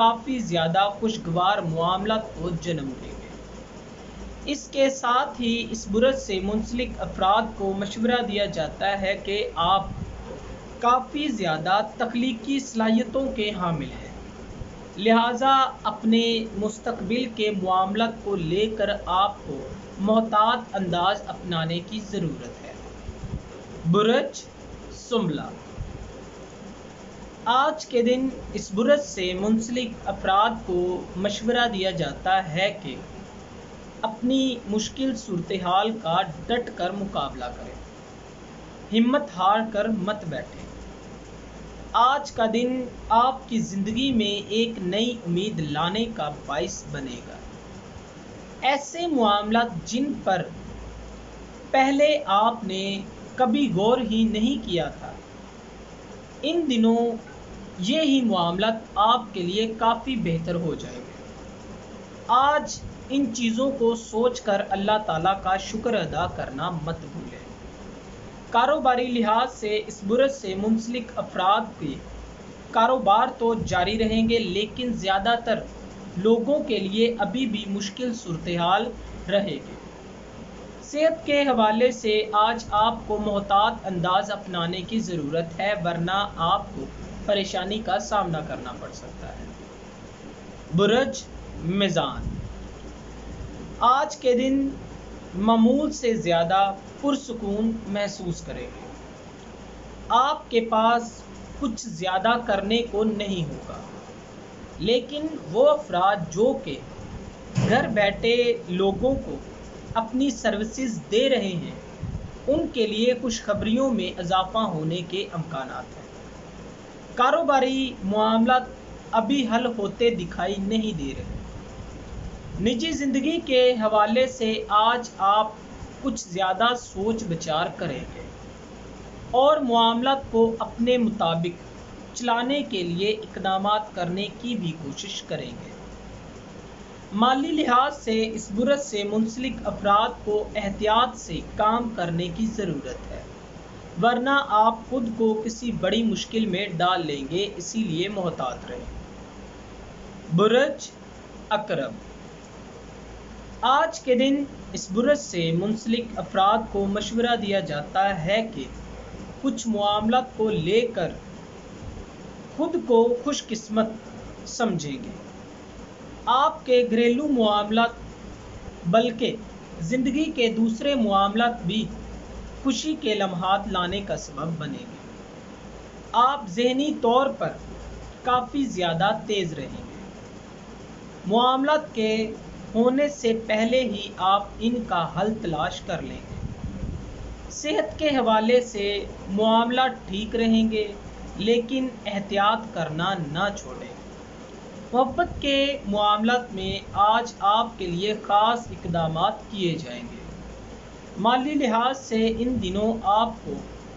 کافی زیادہ خوشگوار معاملات کو جنم دیں گے۔ اس کے ساتھ ہی اس برج سے منسلک افراد کو مشورہ دیا جاتا ہے کہ آپ کافی زیادہ تخلیقی صلاحیتوں کے حامل ہیں، لہٰذا اپنے مستقبل کے معاملات کو لے کر آپ کو محتاط انداز اپنانے کی ضرورت ہے۔ برج شملہ، آج کے دن اس برج سے منسلک افراد کو مشورہ دیا جاتا ہے کہ اپنی مشکل صورتحال کا ڈٹ کر مقابلہ کریں، ہمت ہار کر مت بیٹھیں۔ آج کا دن آپ کی زندگی میں ایک نئی امید لانے کا باعث بنے گا۔ ایسے معاملات جن پر پہلے آپ نے کبھی غور ہی نہیں کیا تھا، ان دنوں یہی معاملات آپ کے لیے کافی بہتر ہو جائیں گے۔ آج ان چیزوں کو سوچ کر اللہ تعالیٰ کا شکر ادا کرنا مت بھولیں۔ کاروباری لحاظ سے اس برج سے منسلک افراد کے کاروبار تو جاری رہیں گے، لیکن زیادہ تر لوگوں کے لیے ابھی بھی مشکل صورتحال رہے گی۔ صحت کے حوالے سے آج آپ کو محتاط انداز اپنانے کی ضرورت ہے، ورنہ آپ کو پریشانی کا سامنا کرنا پڑ سکتا ہے۔ برج میزان، آج کے دن معمول سے زیادہ پرسکون محسوس کریں گے۔ آپ کے پاس کچھ زیادہ کرنے کو نہیں ہوگا، لیکن وہ افراد جو کہ گھر بیٹھے لوگوں کو اپنی سروسز دے رہے ہیں، ان کے لیے خوشخبریوں میں اضافہ ہونے کے امکانات ہیں۔ کاروباری معاملات ابھی حل ہوتے دکھائی نہیں دے رہے۔ نجی زندگی کے حوالے سے آج آپ کچھ زیادہ سوچ بچار کریں گے اور معاملات کو اپنے مطابق چلانے کے لیے اقدامات کرنے کی بھی کوشش کریں گے۔ مالی لحاظ سے اس برج سے منسلک افراد کو احتیاط سے کام کرنے کی ضرورت ہے، ورنہ آپ خود کو کسی بڑی مشکل میں ڈال لیں گے، اسی لیے محتاط رہیں۔ برج عقرب، آج کے دن اس برج سے منسلک افراد کو مشورہ دیا جاتا ہے کہ کچھ معاملات کو لے کر خود کو خوش قسمت سمجھیں گے۔ آپ کے گھریلو معاملات بلکہ زندگی کے دوسرے معاملات بھی خوشی کے لمحات لانے کا سبب بنیں گے۔ آپ ذہنی طور پر کافی زیادہ تیز رہیں گے۔ معاملات کے ہونے سے پہلے ہی آپ ان کا حل تلاش کر لیں گے۔ صحت کے حوالے سے معاملات ٹھیک رہیں گے، لیکن احتیاط کرنا نہ چھوڑیں۔ محبت کے معاملات میں آج آپ کے لیے خاص اقدامات کیے جائیں گے۔ مالی لحاظ سے ان دنوں آپ کو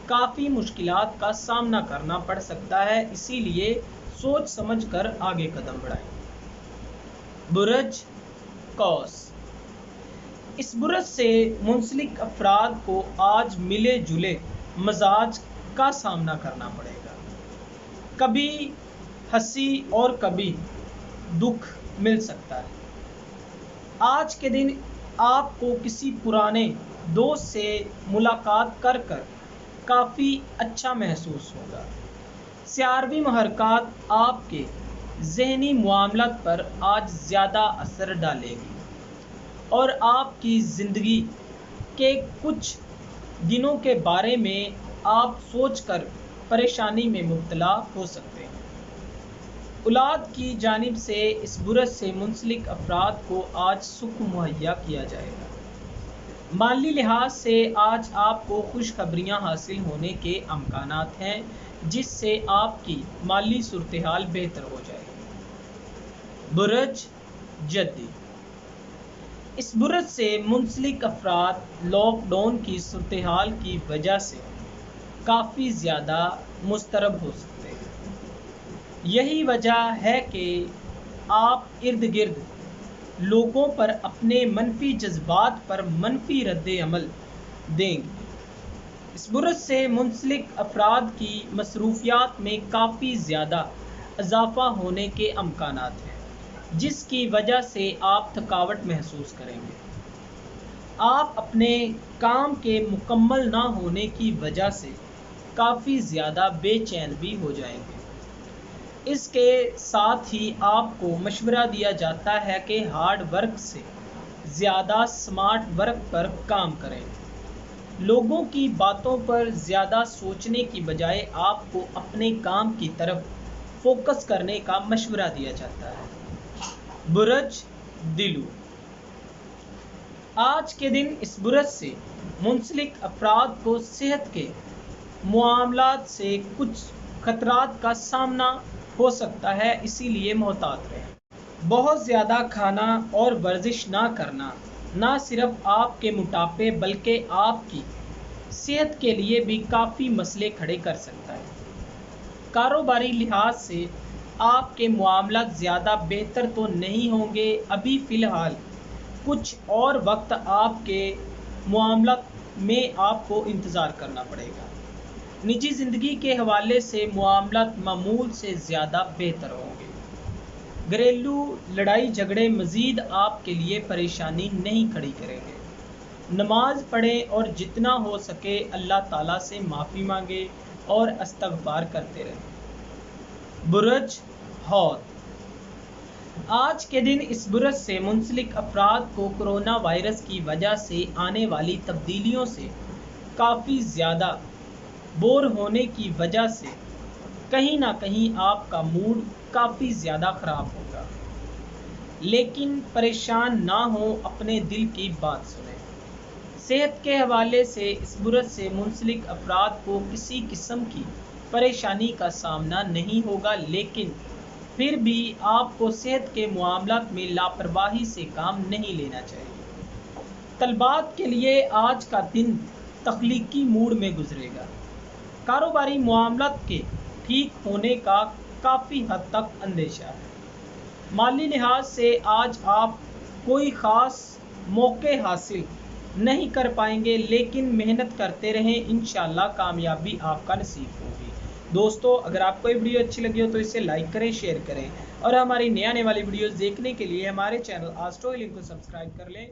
کافی مشکلات کا سامنا کرنا پڑ سکتا ہے، اسی لیے سوچ سمجھ کر آگے قدم بڑھائیں۔ برج قوس، اس برج سے منسلک افراد کو آج ملے جلے مزاج کا سامنا کرنا پڑے گا۔ کبھی ہنسی اور کبھی دکھ مل سکتا ہے۔ آج کے دن آپ کو کسی پرانے دوست سے ملاقات کر کافی اچھا محسوس ہوگا۔ سیاروی محرکات آپ کے ذہنی معاملات پر آج زیادہ اثر ڈالے گی اور آپ کی زندگی کے کچھ دنوں کے بارے میں آپ سوچ کر پریشانی میں مبتلا ہو سکتے ہیں۔ اولاد کی جانب سے اس برج سے منسلک افراد کو آج سکھ مہیا کیا جائے گا۔ مالی لحاظ سے آج آپ کو خوشخبریاں حاصل ہونے کے امکانات ہیں، جس سے آپ کی مالی صورتحال بہتر ہو جائے گی۔ برج جدی، اس برج سے منسلک افراد لاک ڈاؤن کی صورتحال کی وجہ سے کافی زیادہ مضطرب ہو سکتے ہیں۔ یہی وجہ ہے کہ آپ ارد گرد لوگوں پر اپنے منفی جذبات پر منفی رد عمل دیں گے۔ اس برج سے منسلک افراد کی مصروفیات میں کافی زیادہ اضافہ ہونے کے امکانات ہیں، جس کی وجہ سے آپ تھکاوٹ محسوس کریں گے۔ آپ اپنے کام کے مکمل نہ ہونے کی وجہ سے کافی زیادہ بے چین بھی ہو جائیں گے۔ اس کے ساتھ ہی آپ کو مشورہ دیا جاتا ہے کہ ہارڈ ورک سے زیادہ سمارٹ ورک پر کام کریں۔ لوگوں کی باتوں پر زیادہ سوچنے کی بجائے آپ کو اپنے کام کی طرف فوکس کرنے کا مشورہ دیا جاتا ہے۔ برج دلو، آج کے دن اس برج سے منسلک افراد کو صحت کے معاملات سے کچھ خطرات کا سامنا ہو سکتا ہے، اسی لیے محتاط رہیں۔ بہت زیادہ کھانا اور ورزش نہ کرنا نہ صرف آپ کے موٹاپے بلکہ آپ کی صحت کے لیے بھی کافی مسئلے کھڑے کر سکتا ہے۔ کاروباری لحاظ سے آپ کے معاملات زیادہ بہتر تو نہیں ہوں گے۔ ابھی فی الحال کچھ اور وقت آپ کے معاملات میں آپ کو انتظار کرنا پڑے گا۔ نجی زندگی کے حوالے سے معاملات معمول سے زیادہ بہتر ہوں گے۔ گھریلو لڑائی جھگڑے مزید آپ کے لیے پریشانی نہیں کھڑی کریں گے۔ نماز پڑھیں اور جتنا ہو سکے اللہ تعالیٰ سے معافی مانگیں اور استغفار کرتے رہیں۔ برج حوت، آج کے دن اس برج سے منسلک افراد کو کورونا وائرس کی وجہ سے آنے والی تبدیلیوں سے کافی زیادہ بور ہونے کی وجہ سے کہیں نہ کہیں آپ کا موڈ کافی زیادہ خراب ہوگا، لیکن پریشان نہ ہوں، اپنے دل کی بات سنیں۔ صحت کے حوالے سے اس برج سے منسلک افراد کو کسی قسم کی پریشانی کا سامنا نہیں ہوگا، لیکن پھر بھی آپ کو صحت کے معاملات میں لاپرواہی سے کام نہیں لینا چاہیے۔ طلباء کے لیے آج کا دن تخلیقی موڈ میں گزرے گا۔ کاروباری معاملات کے ٹھیک ہونے کا کافی حد تک اندیشہ ہے۔ مالی لحاظ سے آج آپ کوئی خاص موقع حاصل نہیں کر پائیں گے، لیکن محنت کرتے رہیں، انشاءاللہ کامیابی آپ کا نصیب ہوگی۔ دوستو، اگر آپ کو یہ ویڈیو اچھی لگی ہو تو اسے لائک کریں، شیئر کریں اور ہماری نئے آنے والی ویڈیوز دیکھنے کے لیے ہمارے چینل آسٹرو ہیلنگ کو سبسکرائب کر لیں۔